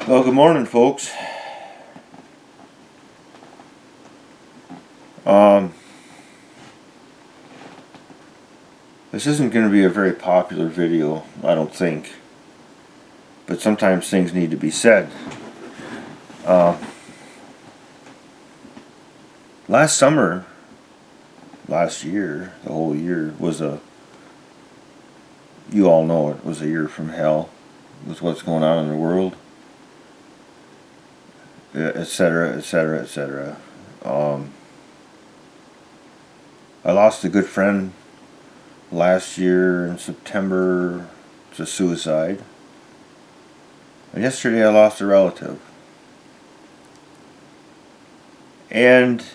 Well, good morning, folks. Um, this isn't going to be a very popular video, I don't think. But sometimes things need to be said. Uh, last summer, last year, the whole year was you all know it was a year from hell with what's going on in the world, etc., etc., etc. I lost a good friend last year in September to suicide. And yesterday I lost a relative. And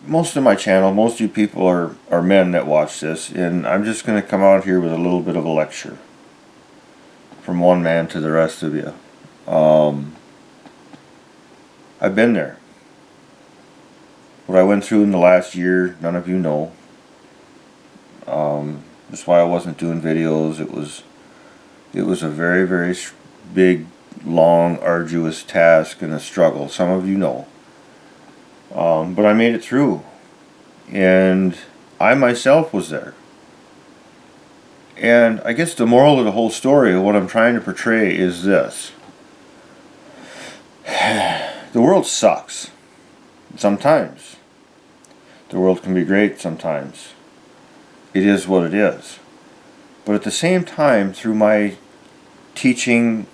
most of my channel, most of you people are men that watch this, and I'm just going to come out here with a little bit of a lecture from one man to the rest of you. I've been there. What I went through in the last year, none of you know. That's why I wasn't doing videos. It was a very, very big, long, arduous task and a struggle. Some of you know. But I made it through. And I myself was there. And I guess the moral of the whole story of what I'm trying to portray is this. The world sucks. Sometimes. The world can be great sometimes. It is what it is. But at the same time, through my teaching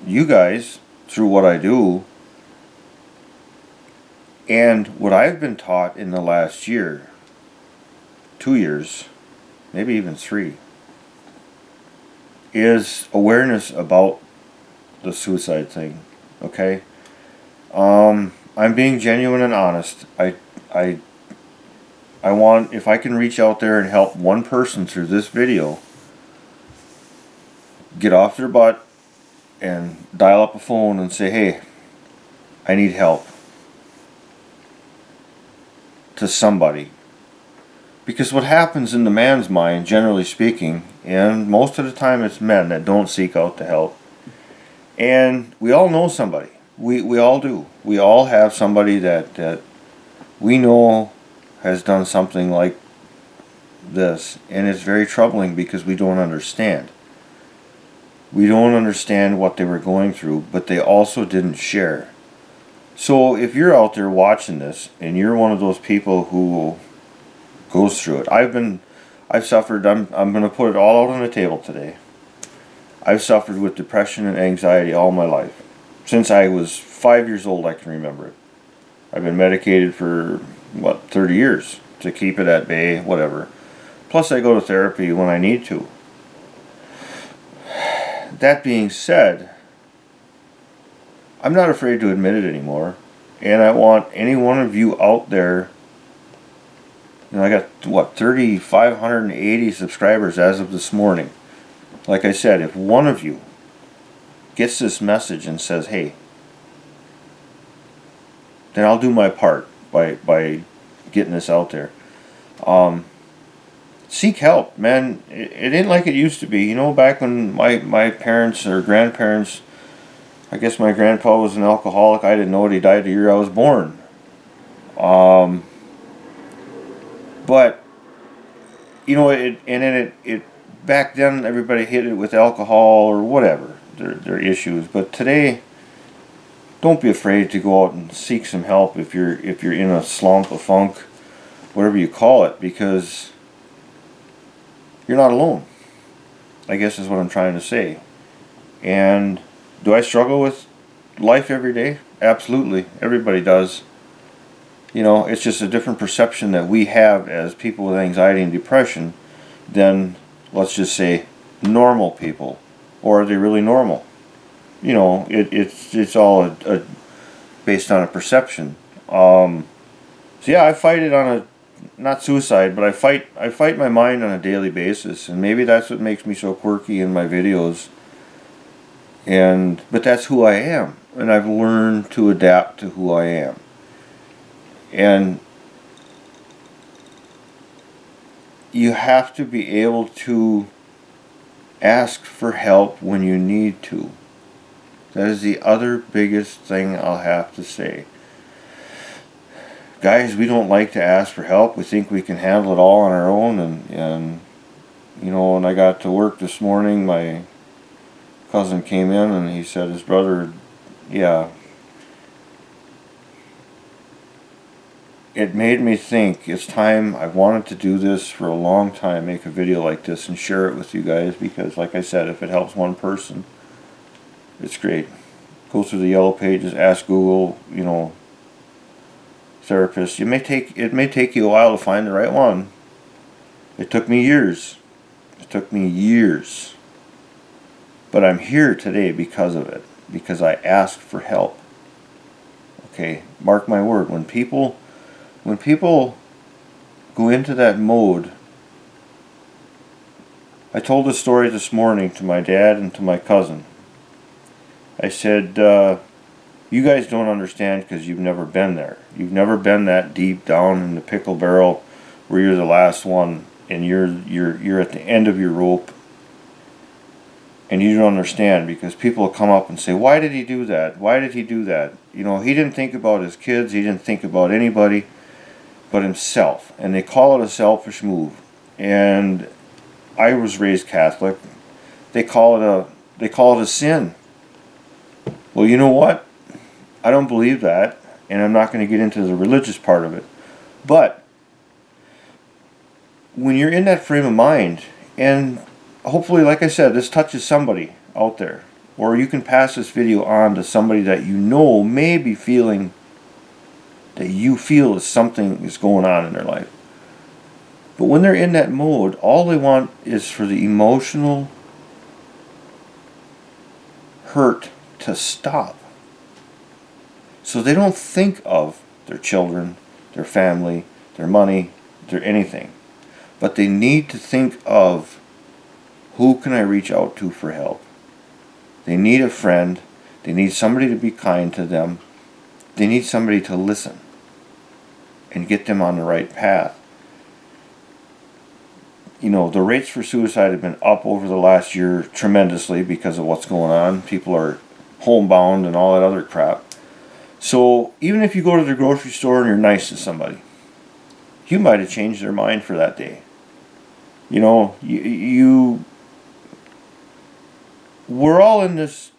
you guys, through what I do, and what I've been taught in the last year, 2 years, maybe even 3, is awareness about the suicide thing. Okay? I'm being genuine and honest. I want, if I can reach out there and help one person through this video get off their butt and dial up a phone and say, hey, I need help, to somebody. Because what happens in the man's mind, generally speaking, and most of the time it's men that don't seek out the help, and we all know somebody. We all do. We all have somebody that we know has done something like this, and it's very troubling because we don't understand. We don't understand what they were going through, but they also didn't share. So if you're out there watching this and you're one of those people who goes through it, I've suffered. I'm going to put it all out on the table today. I've suffered with depression and anxiety all my life. Since I was 5 years old, I can remember it. I've been medicated for 30 years to keep it at bay, whatever. Plus I go to therapy when I need to. That being said, I'm not afraid to admit it anymore, and I want any one of you out there, I got 3,580 subscribers as of this morning. Like I said, if one of you gets this message and says, hey, then I'll do my part by getting this out there. Seek help, man. It ain't like it used to be. Back when my parents or grandparents, I guess my grandpa was an alcoholic. I didn't know it. He died the year I was born. But it back then everybody hit it with alcohol or whatever their issues. But today, don't be afraid to go out and seek some help if you're in a slump, a funk, whatever you call it, because you're not alone, I guess is what I'm trying to say. And do I struggle with life every day? Absolutely. Everybody does. It's just a different perception that we have as people with anxiety and depression than, let's just say, normal people. Or are they really normal? It's all based on a perception. So yeah, I fight it on a, not suicide, but I fight my mind on a daily basis, and maybe that's what makes me so quirky in my videos. But that's who I am, and I've learned to adapt to who I am. And you have to be able to ask for help when you need to. That is the other biggest thing I'll have to say. Guys, we don't like to ask for help. We think we can handle it all on our own. And you know, when I got to work this morning, my cousin came in and he said his brother, yeah, it made me think it's time. I wanted to do this for a long time, make a video like this and share it with you guys, because like I said, if it helps one person, it's great. Go through the yellow pages, ask Google, you know, therapist. It may take you a while to find the right one. It took me years. But I'm here today because of it, because I asked for help. Okay, mark my word, when people go into that mode. I told this story this morning to my dad and to my cousin. I said, you guys don't understand because you've never been there. You've never been that deep down in the pickle barrel where you're the last one and you're at the end of your rope, and you don't understand, because people will come up and say, why did he do that? Why did he do that? You know, he didn't think about his kids, he didn't think about anybody but himself, and they call it a selfish move. And I was raised Catholic. They call it a sin. Well, you know what? I don't believe that, and I'm not going to get into the religious part of it. But when you're in that frame of mind, and hopefully, like I said, this touches somebody out there, or you can pass this video on to somebody that you know may be feeling that you feel is something is going on in their life. But when they're in that mode, all they want is for the emotional hurt to stop. So they don't think of their children, their family, their money, their anything. But they need to think of, who can I reach out to for help? They need a friend. They need somebody to be kind to them. They need somebody to listen and get them on the right path. You know, the rates for suicide have been up over the last year tremendously because of what's going on. People are homebound and all that other crap. So even if you go to the grocery store and you're nice to somebody, you might have changed their mind for that day. You know, we're all in this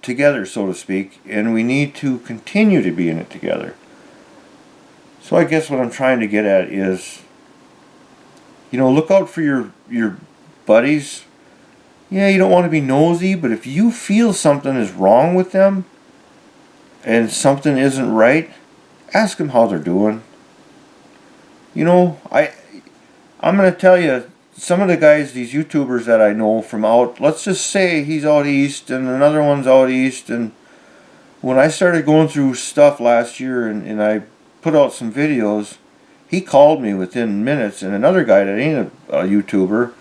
together, so to speak, and we need to continue to be in it together. So I guess what I'm trying to get at is, you know, look out for your buddies. Yeah, you don't want to be nosy, but if you feel something is wrong with them and something isn't right, ask them how they're doing. You know, I'm going to tell you, some of the guys, these YouTubers that I know from out, let's just say he's out east and another one's out east, and when I started going through stuff last year and I put out some videos, he called me within minutes, and another guy that ain't a YouTuber,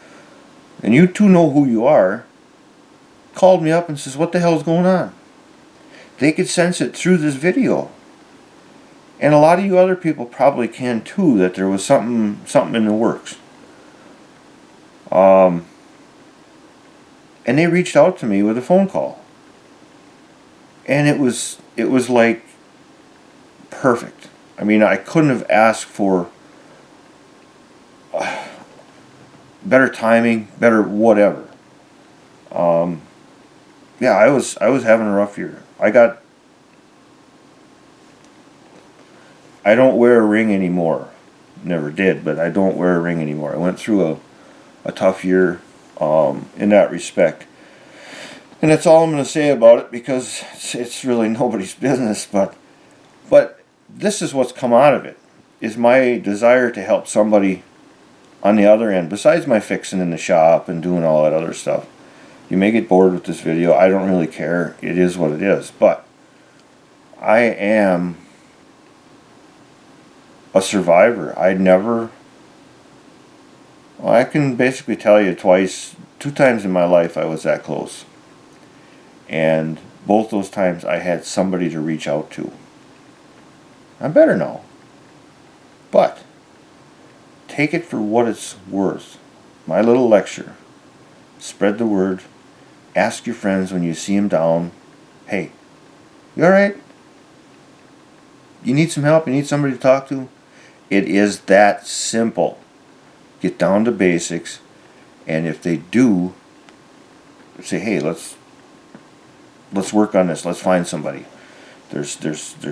and you two know who you are, called me up and says, what the hell's going on? They could sense it through this video. And a lot of you other people probably can too, that there was something in the works. And they reached out to me with a phone call. And it was like perfect. I mean, I couldn't have asked for better timing, better whatever. Yeah, I was having a rough year. I don't wear a ring anymore. Never did, but I don't wear a ring anymore. I went through a tough year in that respect. And that's all I'm going to say about it, because it's really nobody's business. But this is what's come out of it, is my desire to help somebody on the other end, besides my fixing in the shop and doing all that other stuff. You may get bored with this video. I don't really care. It is what it is. But I am a survivor. I can basically tell you two times in my life I was that close. And both those times I had somebody to reach out to. I'm better now. But take it for what it's worth. My little lecture. Spread the word. Ask your friends when you see them down, hey, you alright? You need some help? You need somebody to talk to? It is that simple. Get down to basics, and if they do, say, hey, let's work on this. Let's find somebody. There's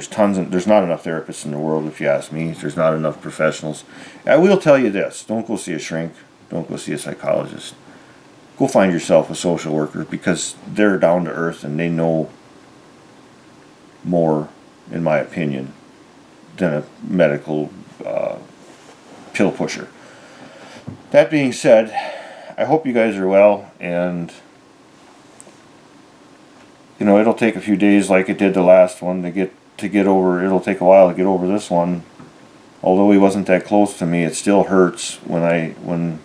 tons of, there's not enough therapists in the world, if you ask me. There's not enough professionals. I will tell you this: don't go see a shrink. Don't go see a psychologist. Go find yourself a social worker, because they're down to earth and they know more, in my opinion, than a medical pill pusher. That being said, I hope you guys are well, and you know, it'll take a few days like it did the last one to get over. It'll take a while to get over this one. Although he wasn't that close to me, it still hurts when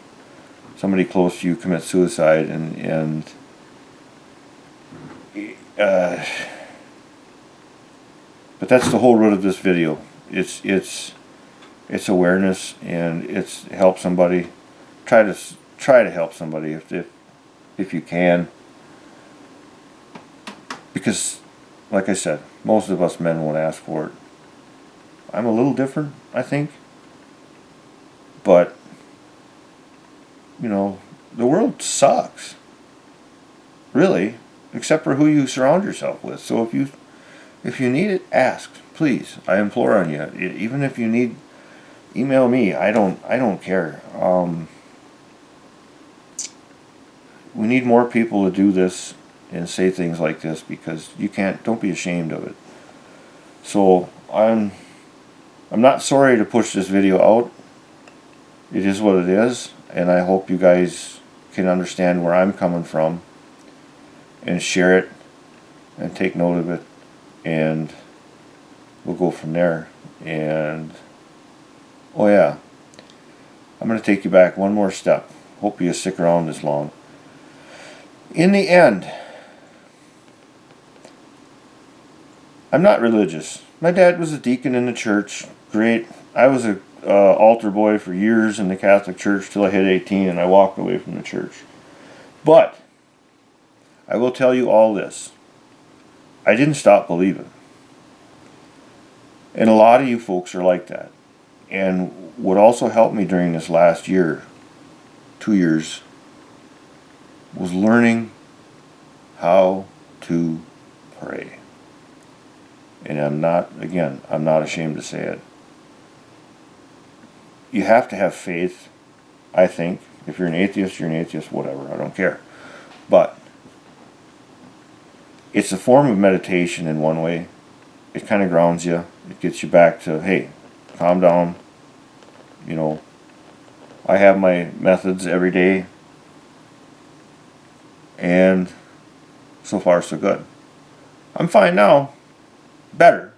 somebody close to you commits suicide, and but that's the whole root of this video. It's awareness, and it's help somebody. Try to help somebody if you can. Because, like I said, most of us men won't ask for it. I'm a little different, I think. But, you know, the world sucks. Really. Except for who you surround yourself with. So if you need it, ask. Please. I implore on you. Even if you need, email me. I don't care. We need more people to do this and say things like this, because don't be ashamed of it. So I'm not sorry to push this video out. It is what it is, and I hope you guys can understand where I'm coming from and share it and take note of it, and we'll go from there. And oh yeah, I'm going to take you back one more step. Hope you stick around this long. In the end, I'm not religious. My dad was a deacon in the church. Great. I was a altar boy for years in the Catholic Church till I hit 18, and I walked away from the church. But I will tell you all this: I didn't stop believing. And a lot of you folks are like that. And what also helped me during this last year, 2 years, was learning how to pray. And I'm not ashamed to say it. You have to have faith, I think. If you're an atheist, you're an atheist, whatever, I don't care. But it's a form of meditation in one way. It kind of grounds you. It gets you back to, hey, calm down. You know, I have my methods every day, and so far so good. I'm fine now. Better.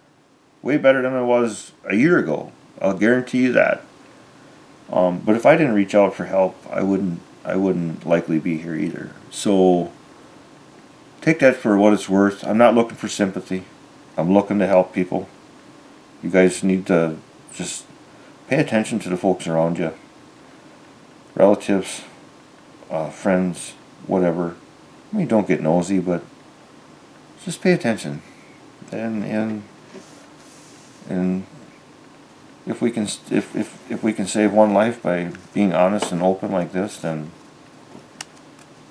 Way better than I was a year ago. I'll guarantee you that. But if I didn't reach out for help, I wouldn't likely be here either. So take that for what it's worth. I'm not looking for sympathy. I'm looking to help people. You guys need to just pay attention to the folks around you. Relatives, friends, whatever. I mean, don't get nosy, but just pay attention. And if we can save one life by being honest and open like this, then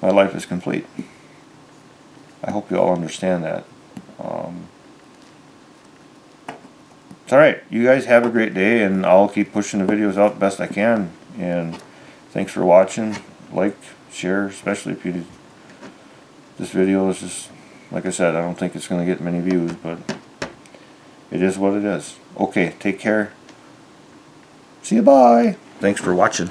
my life is complete. I hope you all understand that. It's alright. You guys have a great day, and I'll keep pushing the videos out the best I can. And thanks for watching. Like, share, especially if you did. This video is just, like I said, I don't think it's going to get many views, but it is what it is. Okay, take care. See you, bye. Thanks for watching.